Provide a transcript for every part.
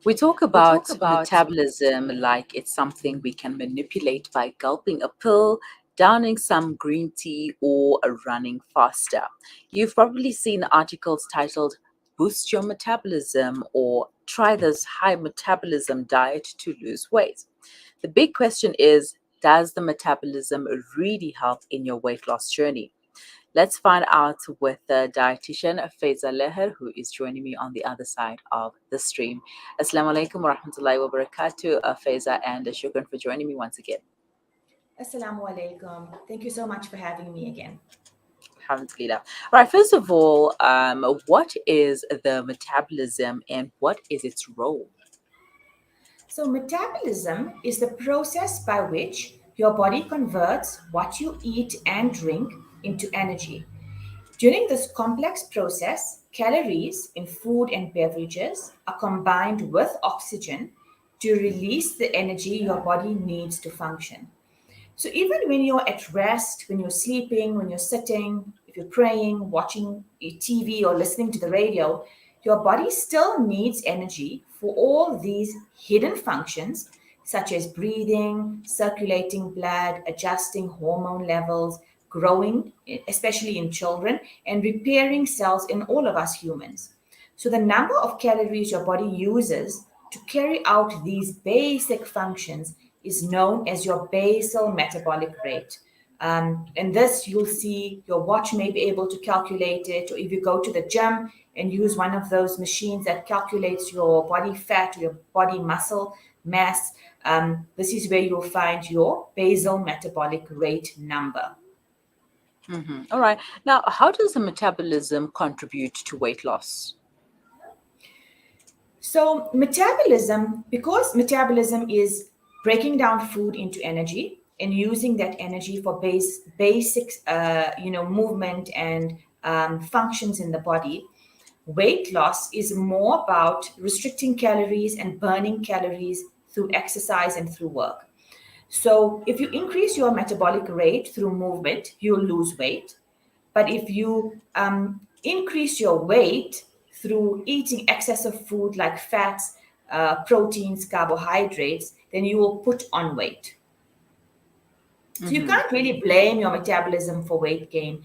We talk We talk about about metabolism like it's something we can manipulate by gulping a pill, downing some green tea, or running faster. You've probably seen articles titled Boost Your Metabolism or Try this high metabolism diet to lose weight. The big question is, does the metabolism really help in your weight loss journey? Let's find out with the dietitian Faaizah Laher, who is joining me on the other side of the stream. Assalamu alaikum wa rahmatullahi wa barakatuh, Faiza, and shukran for joining me once again. Assalamu alaikum. Thank you so much for having me again. Alhamdulillah. All right, first of all, what is the metabolism and what is its role? So, metabolism is the process by which your body converts what you eat and drink into energy. During this complex process, calories in food and beverages are combined with oxygen to release the energy your body needs to function. So even when you're at rest, when you're sleeping, when you're sitting, if you're praying, watching a TV or listening to the radio, your body still needs energy for all these hidden functions such as breathing, circulating blood, adjusting hormone levels, growing, especially in children, and repairing cells in all of us humans. So the number of calories your body uses to carry out these basic functions is known as your basal metabolic rate. And this you'll see your watch may be able to calculate it, or if you go to the gym and use one of those machines that calculates your body fat, your body muscle mass, this is where you'll find your basal metabolic rate number. All right. Now, how does the metabolism contribute to weight loss? So because metabolism is breaking down food into energy and using that energy for basic, movement and functions in the body. Weight loss is more about restricting calories and burning calories through exercise and through work. So if you increase your metabolic rate through movement, you'll lose weight. But if you increase your weight through eating excessive food like fats, proteins, carbohydrates, then you will put on weight. So you Mm-hmm. can't really blame your metabolism for weight gain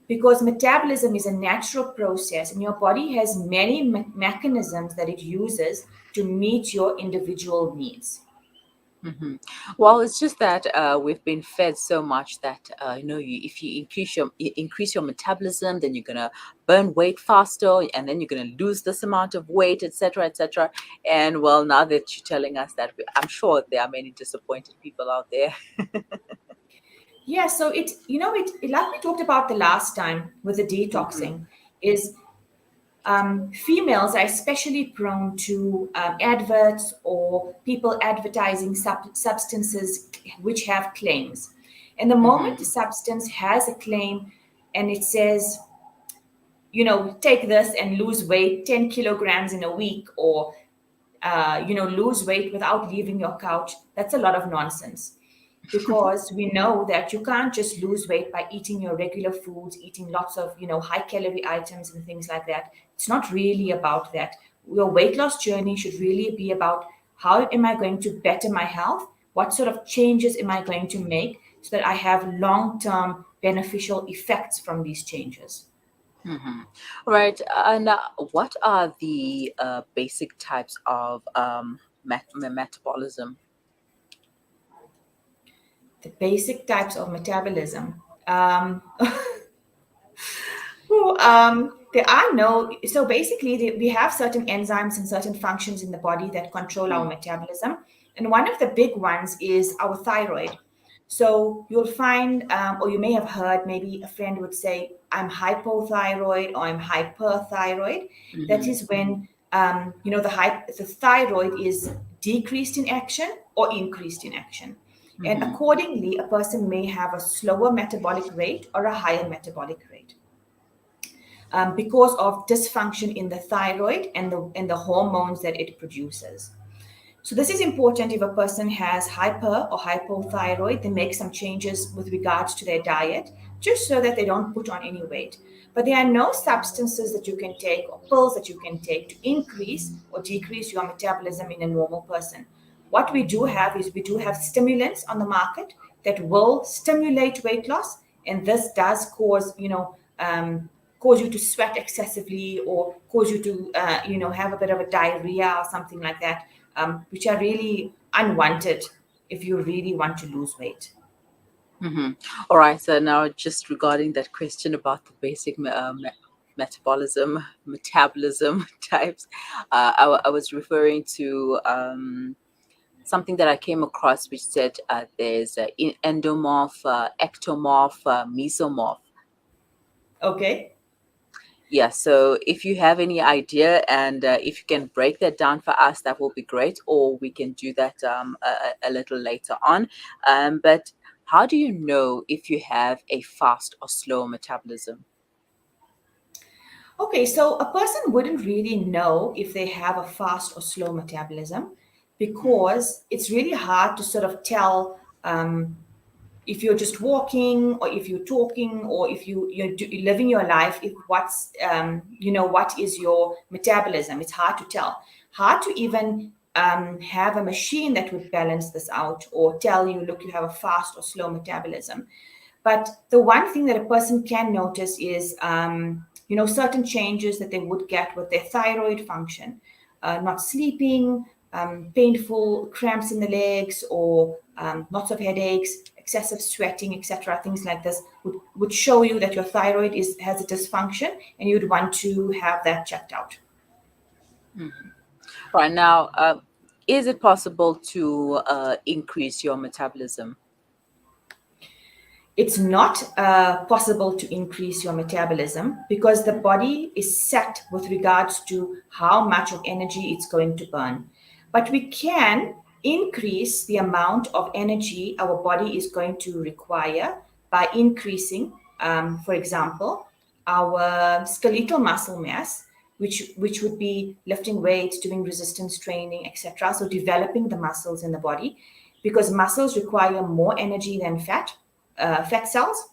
because metabolism is a natural process and your body has many mechanisms that it uses to meet your individual needs. hmm Well, it's just that we've been fed so much that if you increase your metabolism, then you're gonna burn weight faster, and then you're gonna lose this amount of weight, etc., etc. And well, now that you're telling us that, I'm sure there are many disappointed people out there. Yeah, so like we talked about the last time with the hmm detoxing, is females are especially prone to adverts or people advertising substances which have claims. And the moment a hmm substance has a claim and it says, take this and lose weight 10 kilograms in a week, or lose weight without leaving your couch, that's a lot of nonsense. Because we know that you can't just lose weight by eating your regular foods, eating lots of, high calorie items and things like that. It's not really about that. Your weight loss journey should really be about how am I going to better my health? What sort of changes am I going to make so that I have long term beneficial effects from these changes? hmm Right. And what are the basic types of metabolism? The basic types of metabolism. There are no, so basically, we have certain enzymes and certain functions in the body that control our Mm-hmm. metabolism. And one of the big ones is our thyroid. So you'll find, or you may have heard, maybe a friend would say, I'm hypothyroid or I'm hyperthyroid. That Mm-hmm. is when, the thyroid is decreased in action or increased in action. And Mm-hmm. accordingly, a person may have a slower metabolic rate or a higher metabolic rate because of dysfunction in the thyroid and the hormones that it produces. So this is important if a person has hyper or hypothyroid, they make some changes with regards to their diet, just so that they don't put on any weight. But there are no substances that you can take or pills that you can take to increase or decrease your metabolism in a normal person. What we do have is we do have stimulants on the market that will stimulate weight loss, and this does cause, cause you to sweat excessively or cause you to, have a bit of a diarrhea or something like that, which are really unwanted if you really want to lose weight. Mm-hmm. All right. So now, just regarding that question about the basic metabolism types, I was referring to something that I came across, which said there's endomorph, ectomorph, mesomorph. Okay. Yeah, so if you have any idea and if you can break that down for us, that will be great, or we can do that a little later on. But how do you know if you have a fast or slow metabolism? Okay, so a person wouldn't really know if they have a fast or slow metabolism because it's really hard to sort of tell, if you're just walking or if you're talking or if you're living your life, if what is your metabolism. It's hard to tell, hard to even have a machine that would balance this out or tell you, look, you have a fast or slow metabolism. But the one thing that a person can notice is, certain changes that they would get with their thyroid function, not sleeping, painful cramps in the legs, or lots of headaches, excessive sweating, etc. Things like this would show you that your thyroid has a dysfunction, and you'd want to have that checked out. Mhm. Right now, is it possible to increase your metabolism? It's not possible to increase your metabolism because the body is set with regards to how much of energy it's going to burn. But we can increase the amount of energy our body is going to require by increasing, for example, our skeletal muscle mass, which would be lifting weights, doing resistance training, etc. So developing the muscles in the body, because muscles require more energy than fat cells.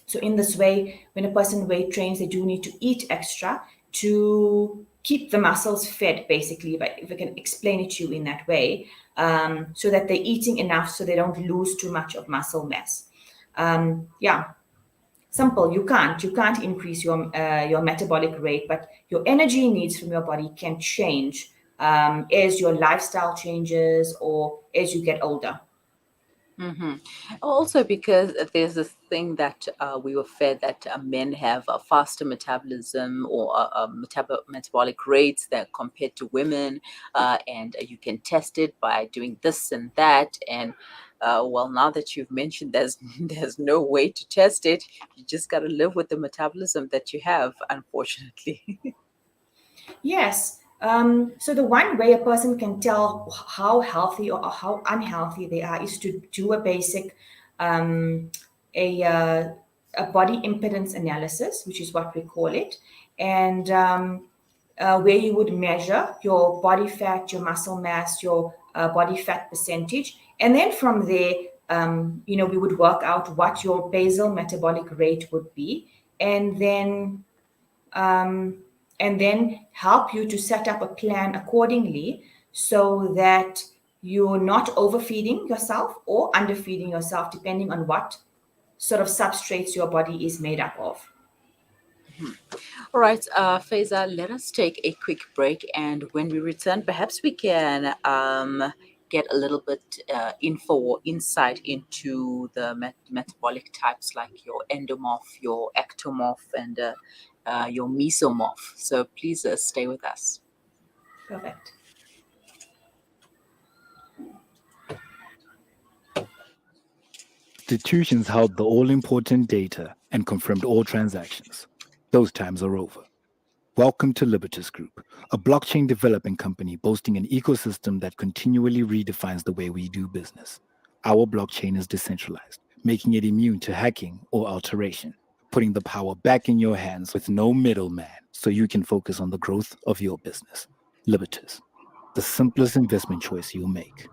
So in this way, when a person weight trains, they do need to eat extra to keep the muscles fed, basically. But if I can explain it to you in that way, so that they're eating enough so they don't lose too much of muscle mass. Yeah, simple. You can't increase your metabolic rate, but your energy needs from your body can change as your lifestyle changes or as you get older. Hmm. Also, because there's this thing that we were fed that men have a faster metabolism or metabolic rates that compared to women, and you can test it by doing this and that. And well, now that you've mentioned, there's there's no way to test it. You just got to live with the metabolism that you have, unfortunately. Yes. So the one way a person can tell how healthy or how unhealthy they are is to do a basic, um, a uh, a body impedance analysis, which is what we call it, and where you would measure your body fat, your muscle mass, your body fat percentage, and then from there, we would work out what your basal metabolic rate would be, and then um, help you to set up a plan accordingly so that you're not overfeeding yourself or underfeeding yourself, depending on what sort of substrates your body is made up of. All right, Faiza, let us take a quick break. And when we return, perhaps we can get a little bit info or insight into the metabolic types like your endomorph, your ectomorph, and your mesomorph. So please stay with us. Perfect. Institutions held the all important data and confirmed all transactions. Those times are over. Welcome to Libertas Group, a blockchain developing company boasting an ecosystem that continually redefines the way we do business. Our blockchain is decentralized, making it immune to hacking or alteration, putting the power back in your hands with no middleman so you can focus on the growth of your business. Libertas. the simplest investment choice you'll make.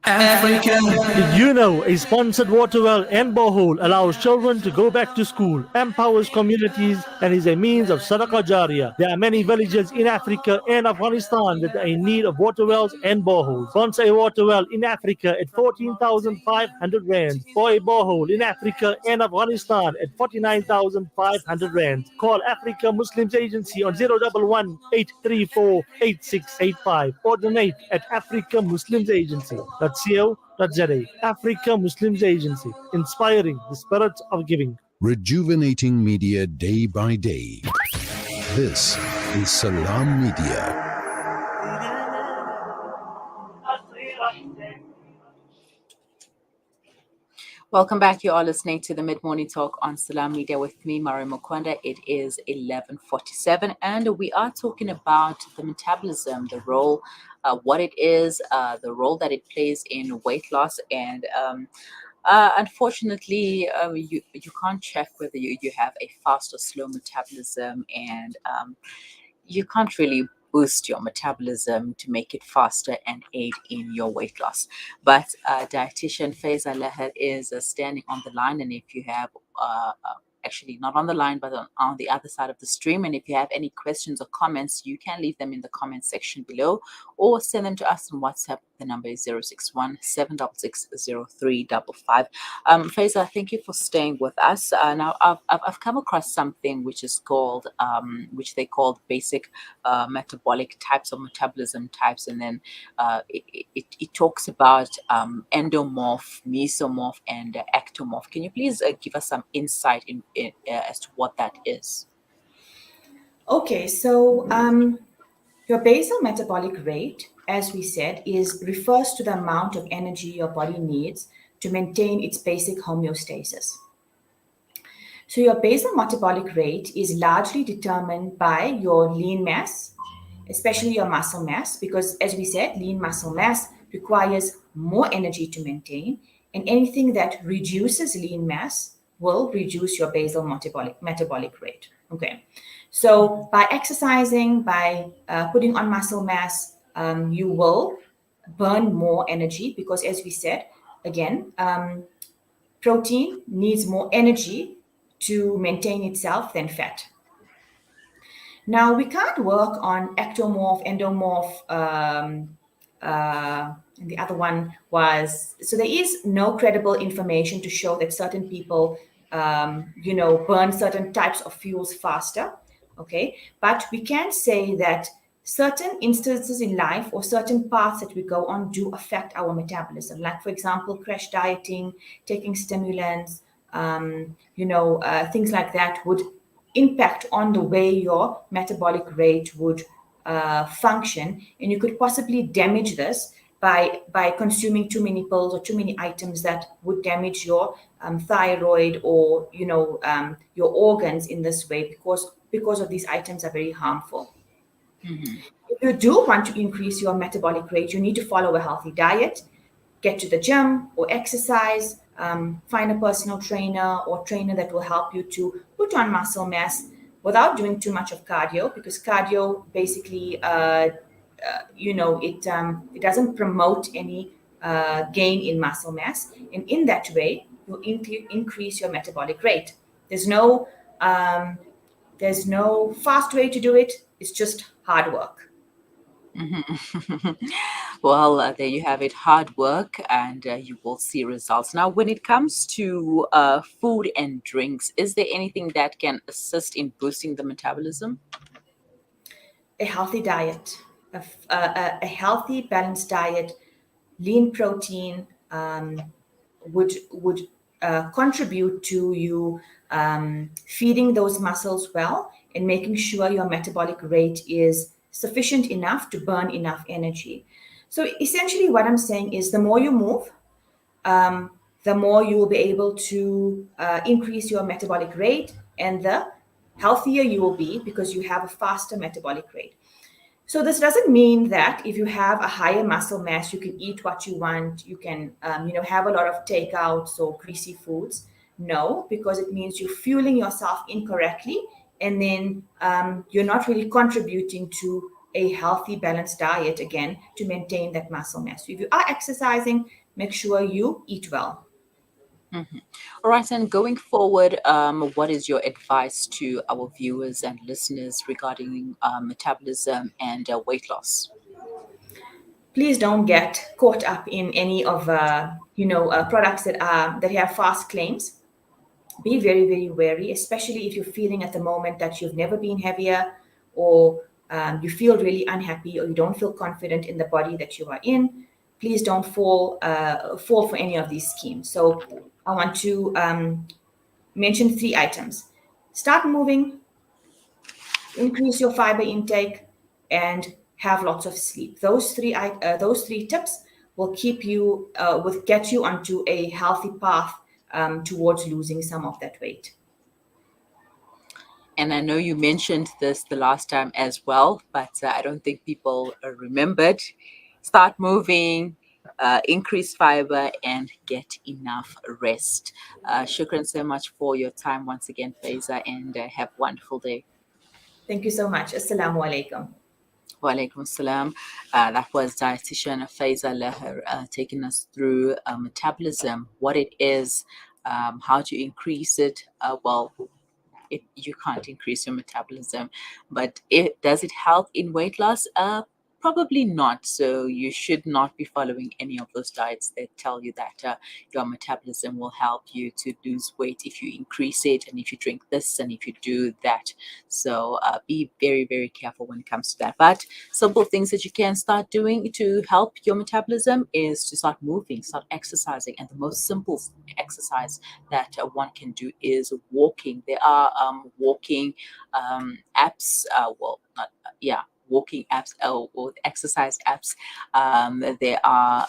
Africa. Did you know a sponsored water well and borehole allows children to go back to school, empowers communities, and is a means of sadaqah jariyah? There are many villages in Africa and Afghanistan that are in need of water wells and boreholes. Sponsor a water well in Africa at 14,500 rands, or a borehole in Africa and Afghanistan at 49,500 rands. Call Africa Muslims Agency on 011 834 8685 or donate at Africa Muslims Agency. .co.za. Africa Muslims Agency, inspiring the spirit of giving. Rejuvenating media day by day. This is Salam Media. Welcome back. You are listening to the Mid-Morning Talk on Salam Media with me, Mari Mukwanda. It is 11:47, and we are talking about the metabolism, the role, what it is, the role that it plays in weight loss. And unfortunately, you can't check whether you have a fast or slow metabolism, and you can't really boost your metabolism to make it faster and aid in your weight loss. But Dietitian Faaizah Laher is standing on the line, and if you have actually not on the line, but on the other side of the stream. And if you have any questions or comments, you can leave them in the comment section below or send them to us on WhatsApp. The number is 061 766 0355. Faaizah, thank you for staying with us. Now, I've come across something which is called, which they call basic metabolic types or metabolism types. And then it talks about endomorph, mesomorph, and ectomorph. Can you please give us some insight in as to what that is? Okay, so your basal metabolic rate, as we said, refers to the amount of energy your body needs to maintain its basic homeostasis. So your basal metabolic rate is largely determined by your lean mass, especially your muscle mass, because as we said, lean muscle mass requires more energy to maintain, and anything that reduces lean mass will reduce your basal metabolic rate. Okay, so by exercising, by putting on muscle mass, you will burn more energy because, as we said, again, protein needs more energy to maintain itself than fat. Now, we can't work on ectomorph, endomorph, and the other one was, so there is no credible information to show that certain people, burn certain types of fuels faster, okay? But we can say that certain instances in life or certain paths that we go on do affect our metabolism. Like, for example, crash dieting, taking stimulants, things like that would impact on the way your metabolic rate would function, and you could possibly damage this by consuming too many pills or too many items that would damage your thyroid or your organs in this way, because of these items are very harmful. Mm-hmm. If you do want to increase your metabolic rate, you need to follow a healthy diet, get to the gym or exercise, find a personal trainer or trainer that will help you to put on muscle mass without doing too much of cardio, because cardio basically, it doesn't promote any gain in muscle mass. And in that way, you'll increase your metabolic rate. There's no fast way to do it. It's just hard work. Mm-hmm. Well, there you have it, hard work, and you will see results. Now, when it comes to food and drinks, is there anything that can assist in boosting the metabolism? A healthy diet, a healthy, balanced diet, lean protein would contribute to you feeding those muscles well and making sure your metabolic rate is sufficient enough to burn enough energy. So essentially what I'm saying is the more you move, the more you will be able to increase your metabolic rate, and the healthier you will be because you have a faster metabolic rate. So this doesn't mean that if you have a higher muscle mass, you can eat what you want, you can have a lot of takeouts or greasy foods. No, because it means you're fueling yourself incorrectly, and then you're not really contributing to a healthy, balanced diet again to maintain that muscle mass. So if you are exercising, make sure you eat well. All right, and going forward, what is your advice to our viewers and listeners regarding metabolism and weight loss? Please don't get caught up in any of products that have fast claims. Be very, very wary, especially if you're feeling at the moment that you've never been heavier, or you feel really unhappy, or you don't feel confident in the body that you are in. Please don't fall for any of these schemes. So I want to mention 3 items. Start moving, increase your fiber intake, and have lots of sleep. Those three tips will get you onto a healthy path towards losing some of that weight. And I know you mentioned this the last time as well, but I don't think people remembered. Start moving, increase fiber, and get enough rest. Shukran so much for your time once again, Faiza, and have a wonderful day. Thank you so much. Assalamu alaikum. Walaikum salam. That was Dietitian Faaizah Laher taking us through metabolism, what it is, how to increase it. You can't increase your metabolism, but does it help in weight loss? Probably not. So you should not be following any of those diets that tell you that your metabolism will help you to lose weight if you increase it, and if you drink this, and if you do that. So be very, very careful when it comes to that. But simple things that you can start doing to help your metabolism is to start moving, start exercising. And the most simple exercise that one can do is walking. There are walking apps. Walking apps or exercise apps. There are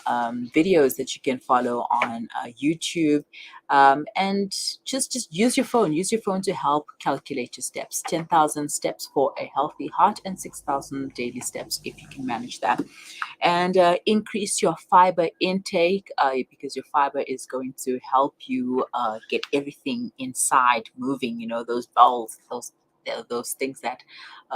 videos that you can follow on YouTube, and just use your phone. Use your phone to help calculate your steps. 10,000 steps for a healthy heart, and 6,000 daily steps if you can manage that. And increase your fiber intake, because your fiber is going to help you get everything inside moving. You know, those bowels, those things that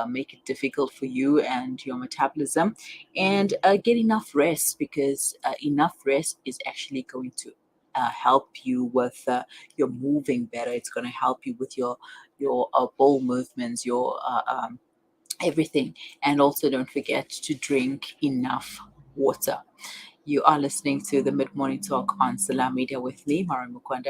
make it difficult for you and your metabolism. And get enough rest, because enough rest is actually going to help you with your moving better. It's going to help you with your bowel movements, your everything. And also don't forget to drink enough water. You are listening to the Mid Morning Talk on Salam Media with me, Mara Mukwanda.